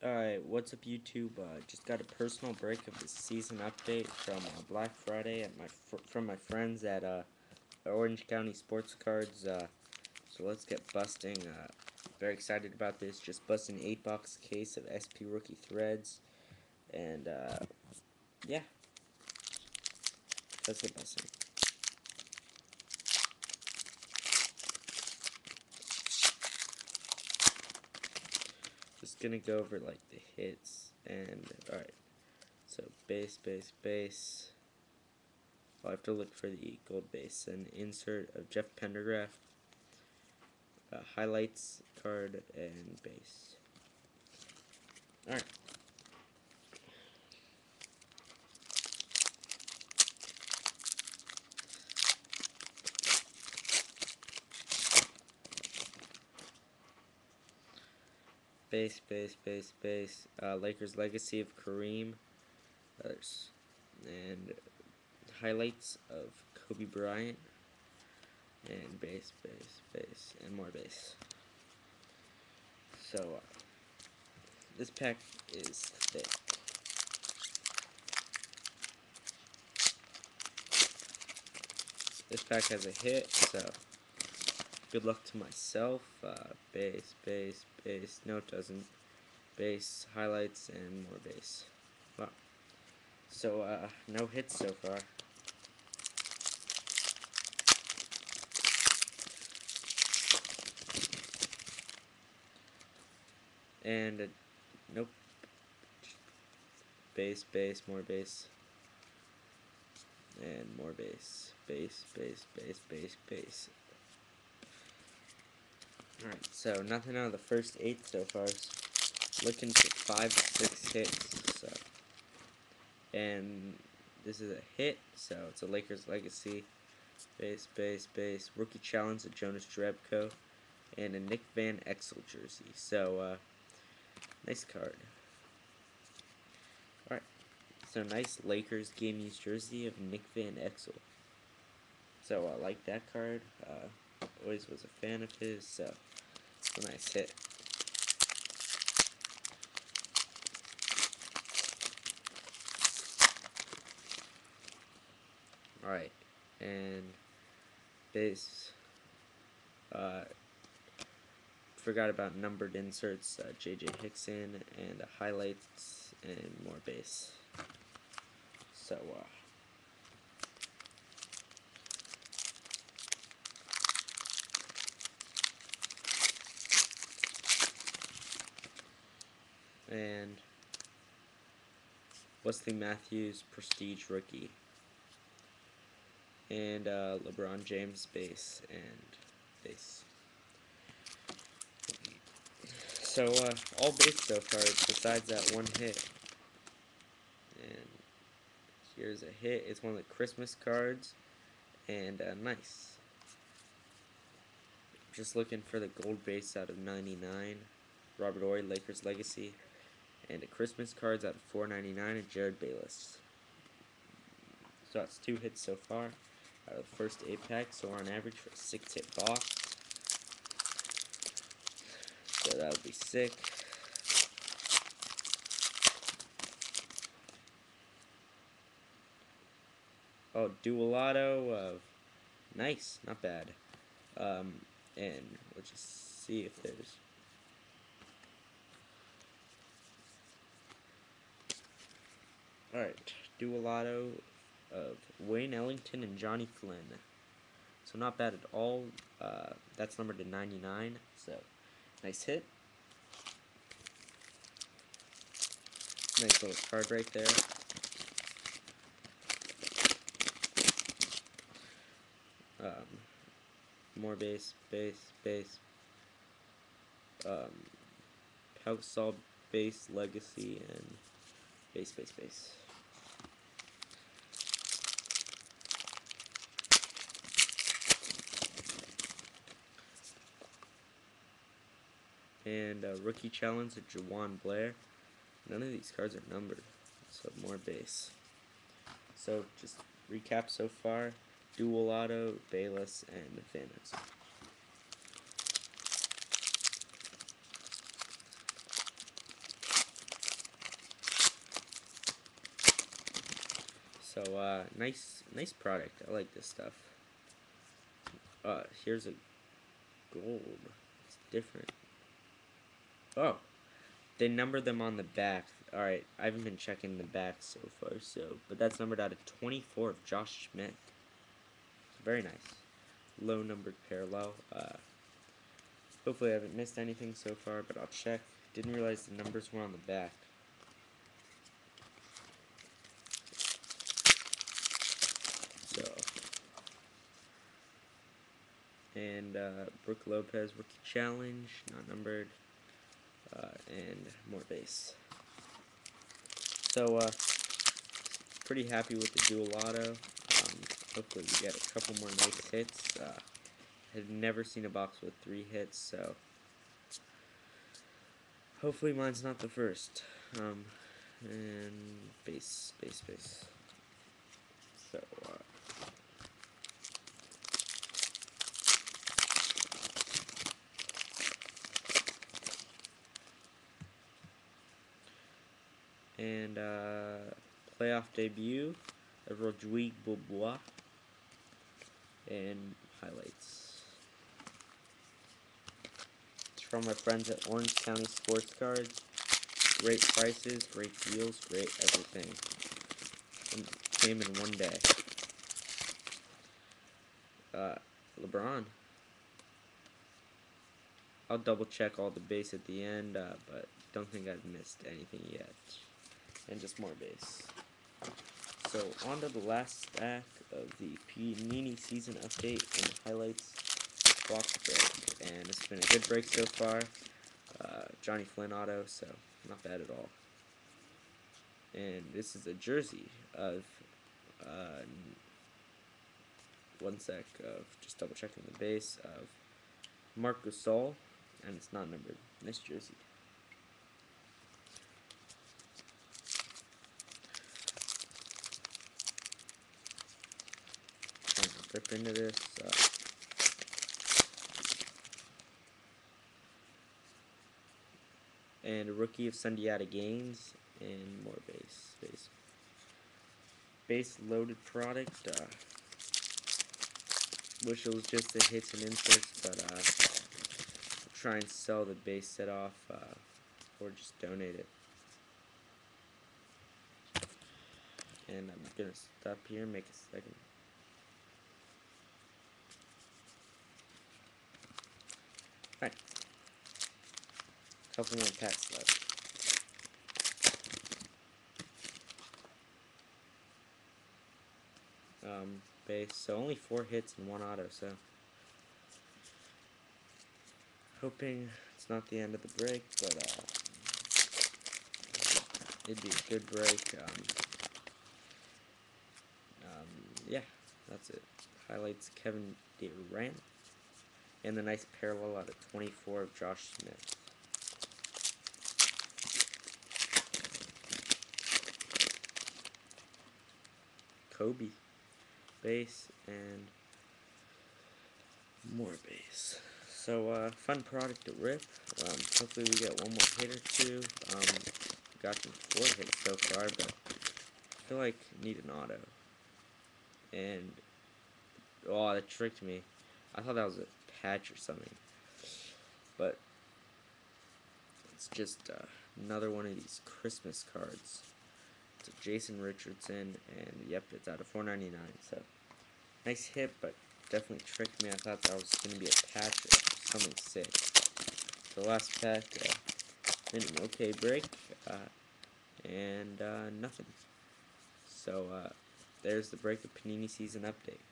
Alright, what's up YouTube? Just got a personal break of the season update from Black Friday at from my friends at Orange County Sports Cards. So let's get busting. Very excited about this. Just busting an 8-box case of SP Rookie Threads. And yeah, let's get busting. Just gonna go over like the hits. And alright, so base, base, base. I'll have to look for the gold base. An insert of Jeff Pendergraph, highlights, card, and base. Alright. Base, base, base, base. Lakers Legacy of Kareem. Others. And highlights of Kobe Bryant. And base, base, base, and more base. So, this pack is thick. This pack has a hit, so good luck to myself. Base, base, base. No, it doesn't. Base, highlights, and more base. Wow. So, no hits so far. And, nope. Base, base, more base. And more base. Base, base, base, base, base. Alright, so nothing out of the first 8 so far. Looking for 5 to 6 hits, so. And this is a hit, so it's a Lakers Legacy. Base, base, base. Rookie Challenge of Jonas Jerebko. And a Nick Van Exel jersey. So, nice card. Alright, so nice Lakers game used jersey of Nick Van Exel. So, I like that card. Always was a fan of his, so it's a nice hit. Alright, and base. Forgot about numbered inserts, J.J. Hickson, and highlights, and more base. So, and Wesley Matthews, Prestige Rookie. And LeBron James, base, and base. So, all base so far, besides that one hit. And here's a hit. It's one of the Christmas cards. And, nice. Just looking for the gold base out of 99. Robert Horry, Lakers Legacy. And a Christmas cards out of 4.99 and Jared Bayless. So that's 2 hits so far out of the first 8 packs. So we're on average for a 6 hit box. So that would be sick. Oh, dual auto of nice, not bad. And we'll just see if there's. Alright, dual auto of Wayne Ellington and Johnny Flynn. So not bad at all. That's numbered to 99. So nice hit. Nice little card right there. More base, base, base. House base, Legacy, and base, base, base. And Rookie Challenge of Jawan Blair. None of these cards are numbered, so more base. So just recap so far: dual auto, Bayless, and Van Exel. So, nice product. I like this stuff. Here's a gold. It's different. Oh, they number them on the back. Alright, I haven't been checking the back so far, but that's numbered out of 24 of Josh Schmidt. Very nice. Low numbered parallel. Hopefully I haven't missed anything so far, but I'll check. Didn't realize the numbers were on the back. So, and Brooke Lopez rookie challenge, not numbered, and more base. So, pretty happy with the dual auto. Hopefully we get a couple more nice hits. Had never seen a box with 3 hits, so hopefully mine's not the first. And base. So, and playoff debut of Rodrigue Bobois, and highlights. It's from my friends at Orange County Sports Cards. Great prices, great deals, great everything. And came in one day. LeBron. I'll double check all the base at the end, but don't think I've missed anything yet. And just more base. So on to the last stack of the Panini season update and highlights box break. And it's been a good break so far. Johnny Flynn auto, so not bad at all. And this is a jersey of one sec of just double checking the base of Marc Gasol, and it's not numbered. Nice jersey. Trying to rip into this. And a rookie of Sundiata Gaines, and more base loaded product. Wish it was just the hits and inserts, but I'll try and sell the base set off or just donate it. And I'm gonna stop here and make a second. Alright. Couple more packs left. Base, so only 4 hits and 1 auto, so hoping it's not the end of the break, but it'd be a good break. Yeah, that's it. Highlights Kevin Durant, and the nice parallel out of 24 of Josh Smith. Kobe base and more base. So fun product to rip. Hopefully we get one more hit or two. Gotten 4 hits so far, but I feel like I need an auto. And oh, that tricked me. I thought that was a patch or something, but it's just another one of these Christmas cards. It's a Jason Richardson, and yep, it's out of $4.99. So nice hit, but definitely tricked me. I thought that was going to be a patch or something sick. The last pack, an okay break, and nothing. So there's the break of Panini season update.